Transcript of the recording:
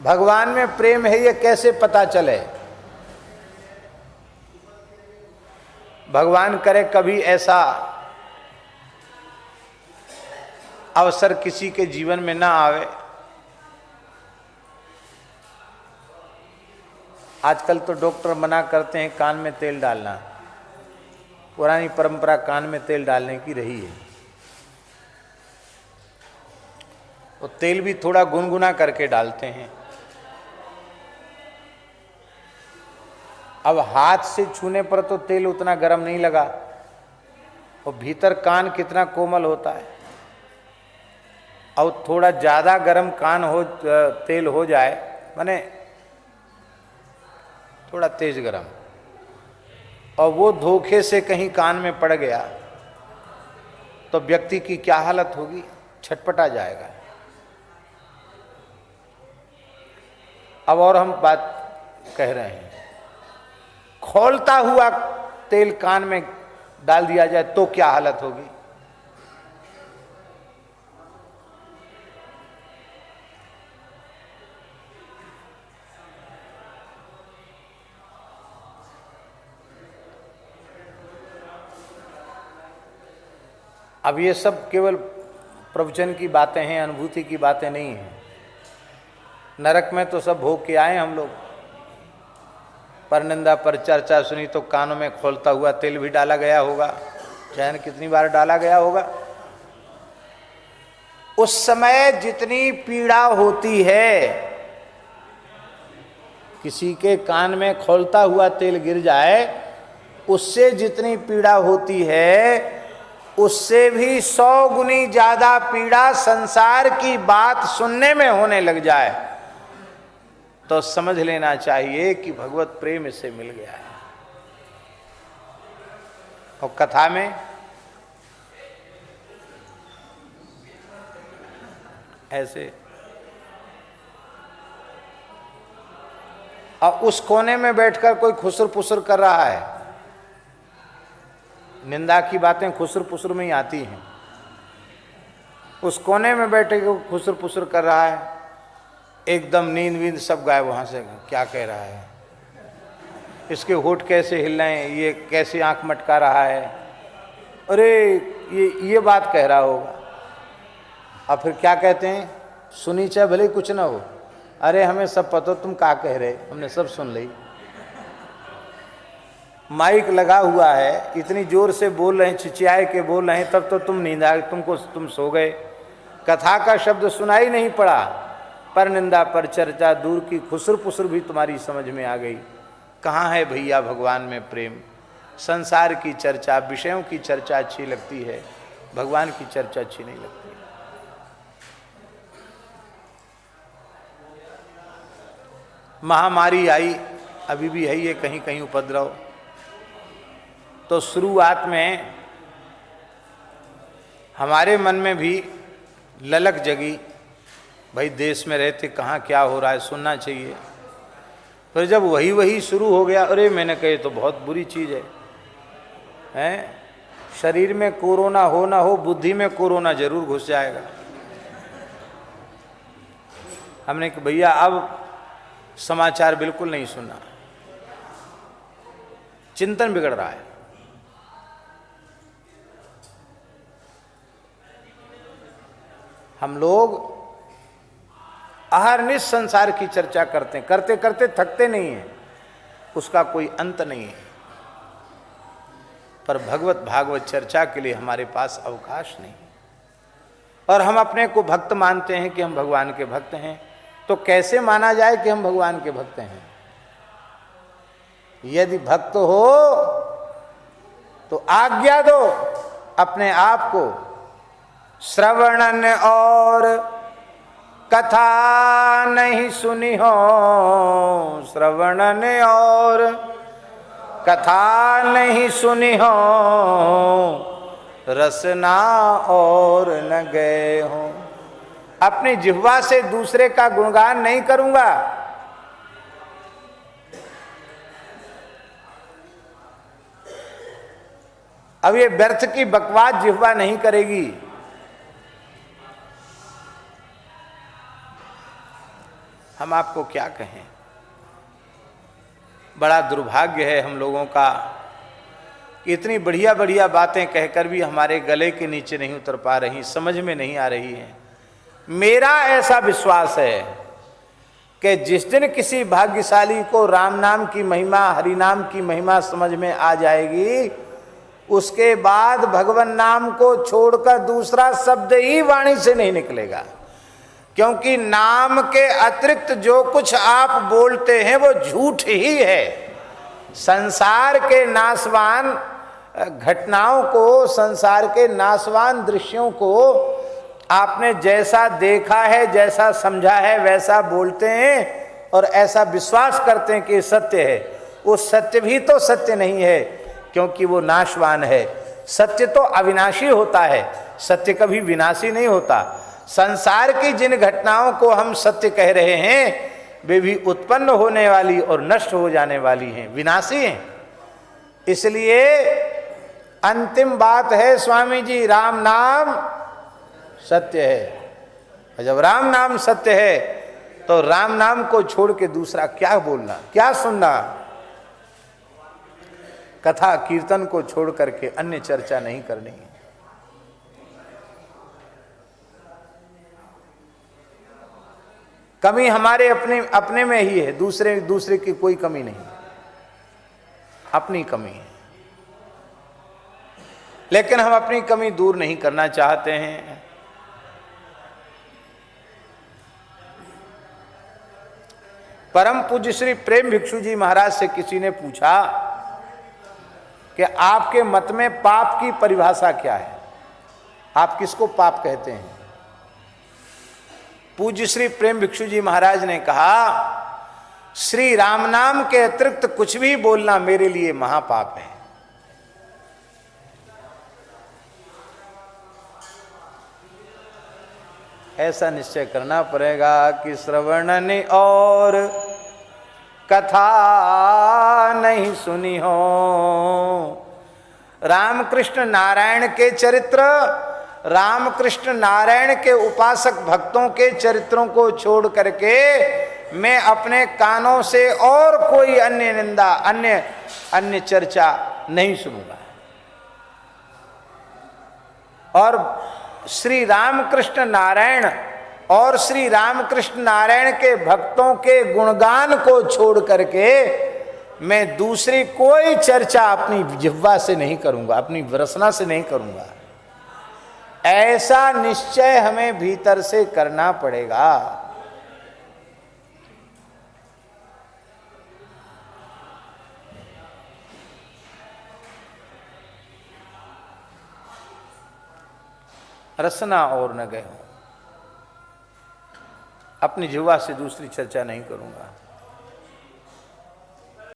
भगवान में प्रेम है ये कैसे पता चले? भगवान करे कभी ऐसा अवसर किसी के जीवन में ना आवे। आजकल तो डॉक्टर मना करते हैं कान में तेल डालना, पुरानी परंपरा कान में तेल डालने की रही है। वो तेल भी थोड़ा गुनगुना करके डालते हैं। अब हाथ से छूने पर तो तेल उतना गर्म नहीं लगा, और भीतर कान कितना कोमल होता है। और थोड़ा ज़्यादा गर्म कान हो, तेल हो जाए, माने थोड़ा तेज गर्म, और वो धोखे से कहीं कान में पड़ गया तो व्यक्ति की क्या हालत होगी? छटपटा जाएगा। अब और हम बात कह रहे हैं, खौलता हुआ तेल कान में डाल दिया जाए तो क्या हालत होगी? अब ये सब केवल प्रवचन की बातें हैं, अनुभूति की बातें नहीं हैं। नरक में तो सब भोग के आए हम लोग। पर निंदा पर चर्चा सुनी तो कानों में खोलता हुआ तेल भी डाला गया होगा, चयन कितनी बार डाला गया होगा। उस समय जितनी पीड़ा होती है, किसी के कान में खोलता हुआ तेल गिर जाए, उससे जितनी पीड़ा होती है, उससे भी 100 गुनी ज्यादा पीड़ा संसार की बात सुनने में होने लग जाए तो समझ लेना चाहिए कि भगवत प्रेम इसे मिल गया है। और कथा में ऐसे, और उस कोने में बैठकर कोई खुसर पुसर कर रहा है। निंदा की बातें खुसर पुसर में ही आती हैं। उस कोने में बैठे को खुसर पुसर कर रहा है, एकदम नींद वींद सब गायब। वहाँ से क्या कह रहा है, इसके होठ कैसे हिल रहे हैं, ये कैसे आंख मटका रहा है, अरे ये बात कह रहा होगा। और फिर क्या कहते हैं, सुनी चाहे भले कुछ ना हो, अरे हमें सब पता, तुम क्या कह रहे, हमने सब सुन ली। माइक लगा हुआ है, इतनी जोर से बोल रहे हैं, चिचियाए के बोल रहे हैं, तब तो तुम नींद आ गई, तुम सो गए। कथा का शब्द सुनाई नहीं पड़ा, पर निंदा पर चर्चा दूर की खुसर पुसर भी तुम्हारी समझ में आ गई। कहाँ है भैया भगवान में प्रेम? संसार की चर्चा, विषयों की चर्चा अच्छी लगती है, भगवान की चर्चा अच्छी नहीं लगती। महामारी आई, अभी भी है ये कहीं कहीं उपद्रव। तो शुरुआत में हमारे मन में भी ललक जगी, भाई देश में रहते कहाँ क्या हो रहा है, सुनना चाहिए। फिर जब वही शुरू हो गया, अरे मैंने कहे तो बहुत बुरी चीज़ है। शरीर में कोरोना हो ना हो, बुद्धि में कोरोना जरूर घुस जाएगा। हमने कहा भैया अब समाचार बिल्कुल नहीं सुनना, चिंतन बिगड़ रहा है। हम लोग अहरनिश संसार की चर्चा करते करते थकते नहीं हैं, उसका कोई अंत नहीं है। पर भगवत भागवत चर्चा के लिए हमारे पास अवकाश नहीं। और हम अपने को भक्त मानते हैं कि हम भगवान के भक्त हैं, तो कैसे माना जाए कि हम भगवान के भक्त हैं? यदि भक्त हो तो आज्ञा दो अपने आप को, श्रवणन और कथा नहीं सुनी हो, श्रवणन और कथा नहीं सुनी हो, रसना और न गए हो। अपनी जिह्वा से दूसरे का गुणगान नहीं करूंगा, अब ये व्यर्थ की बकवास जिह्वा नहीं करेगी। हम आपको क्या कहें। बड़ा दुर्भाग्य है हम लोगों का कि इतनी बढ़िया बढ़िया बातें कहकर भी हमारे गले के नीचे नहीं उतर पा रही, समझ में नहीं आ रही है। मेरा ऐसा विश्वास है कि जिस दिन किसी भाग्यशाली को राम नाम की महिमा, हरि नाम की महिमा समझ में आ जाएगी, उसके बाद भगवान नाम को छोड़कर दूसरा शब्द ही वाणी से नहीं निकलेगा। क्योंकि नाम के अतिरिक्त जो कुछ आप बोलते हैं वो झूठ ही है। संसार के नाशवान घटनाओं को, संसार के नाशवान दृश्यों को आपने जैसा देखा है, जैसा समझा है, वैसा बोलते हैं और ऐसा विश्वास करते हैं कि सत्य है। वो सत्य भी तो सत्य नहीं है, क्योंकि वो नाशवान है। सत्य तो अविनाशी होता है, सत्य कभी विनाशी नहीं होता। संसार की जिन घटनाओं को हम सत्य कह रहे हैं वे भी उत्पन्न होने वाली और नष्ट हो जाने वाली हैं, विनाशी हैं। इसलिए अंतिम बात है स्वामी जी, राम नाम सत्य है। और जब राम नाम सत्य है तो राम नाम को छोड़ के दूसरा क्या बोलना, क्या सुनना। कथा कीर्तन को छोड़ करके अन्य चर्चा नहीं करनी है। कमी हमारे अपने में ही है, दूसरे की कोई कमी नहीं, अपनी कमी है। लेकिन हम अपनी कमी दूर नहीं करना चाहते हैं। परम पूज्य श्री प्रेम भिक्षु जी महाराज से किसी ने पूछा कि आपके मत में पाप की परिभाषा क्या है, आप किसको पाप कहते हैं। पूज्य श्री प्रेम भिक्षु जी महाराज ने कहा, श्री राम नाम के अतिरिक्त कुछ भी बोलना मेरे लिए महापाप है। ऐसा निश्चय करना पड़ेगा कि श्रवण और कथा नहीं सुनी हो। रामकृष्ण नारायण के चरित्र, रामकृष्ण नारायण के उपासक भक्तों के चरित्रों को छोड़ करके मैं अपने कानों से और कोई अन्य निंदा, अन्य चर्चा नहीं सुनूंगा। और श्री रामकृष्ण नारायण और श्री रामकृष्ण नारायण के भक्तों के गुणगान को छोड़ करके मैं दूसरी कोई चर्चा अपनी जिह्वा से नहीं करूंगा, अपनी रसना से नहीं करूंगा। ऐसा निश्चय हमें भीतर से करना पड़ेगा। रसना और न गए हो, अपनी जिह्वा से दूसरी चर्चा नहीं करूंगा।